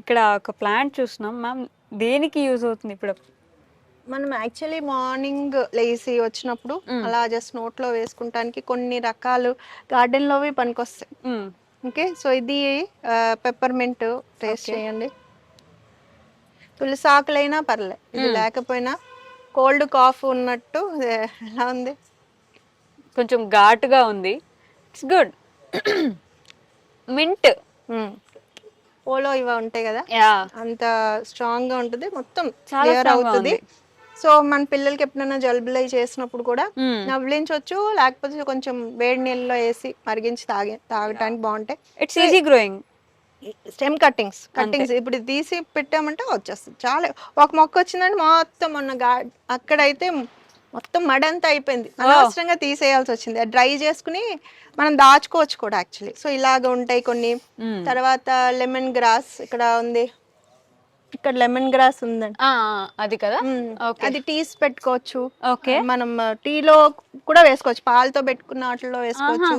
ఇక్కడ ఒక ప్లాంట్ చూస్తున్నాం మ్యామ్. దేనికి యూజ్ అవుతుంది ఇప్పుడు? మనం యాక్చువల్లీ మార్నింగ్ లేసి వచ్చినప్పుడు మ్మ్. అలా జస్ట్ నోట్లో వేసుకుంటానికి కొన్ని రకాలు గార్డెన్లోవి పనికొస్తాయి. మ్మ్. ఓకే, సో ఇది పెప్పర్మెంట్ టేస్ట్ Okay. చేయండి. తులసి ఆకులైనా పర్లే, ఇది మ్మ్. లేకపోయినా కోల్డ్ కాఫ్ ఉన్నట్టు ఎలా ఉంది. కొంచెం ఘాటుగా ఉంది. It's good. మింట్. పోలో ఇవి ఉంటాయి కదా, యా, అంత స్ట్రాంగ్ గా ఉంటుంది, మొత్తం చాలా క్లియర్ స్ట్రాంగ్ గా అవుతుంది. ఉంది. సో మన పిల్లలకి ఎప్పుడైనా జలుబులై చేసినప్పుడు కూడా మ్మ్. నవ్విలించవచ్చు, లేకపోతే కొంచెం వేడి నీళ్ళలో వేసి మరిగించి తాగటానికి బాగుంటాయి. It's easy growing. Stem cuttings ఇప్పుడు ఇది తీసి పెట్టామంటే వచ్చేస్తుంది. చాలా ఒక మొక్క వచ్చిందంటే మొత్తం అక్కడైతే మొత్తం మడంతా అయిపోయింది, అనవసరంగా తీసేయాల్సి వచ్చింది. అది డ్రై చేసుకుని మనం దాచుకోవచ్చు కూడా యాక్చువల్లీ. సో ఇలాగ ఉంటాయి కొన్ని. తర్వాత లెమన్ గ్రాస్ ఇక్కడ ఉంది, ఇక్కడ లెమన్ గ్రాస్ ఉందండి. అది కదా. ఓకే. అది టీస్ పెట్టుకోవచ్చు. ఓకే. మనం టీలో కూడా వేసుకోవచ్చు, పాలతో పెట్టుకున్న వాటిలో వేసుకోవచ్చు.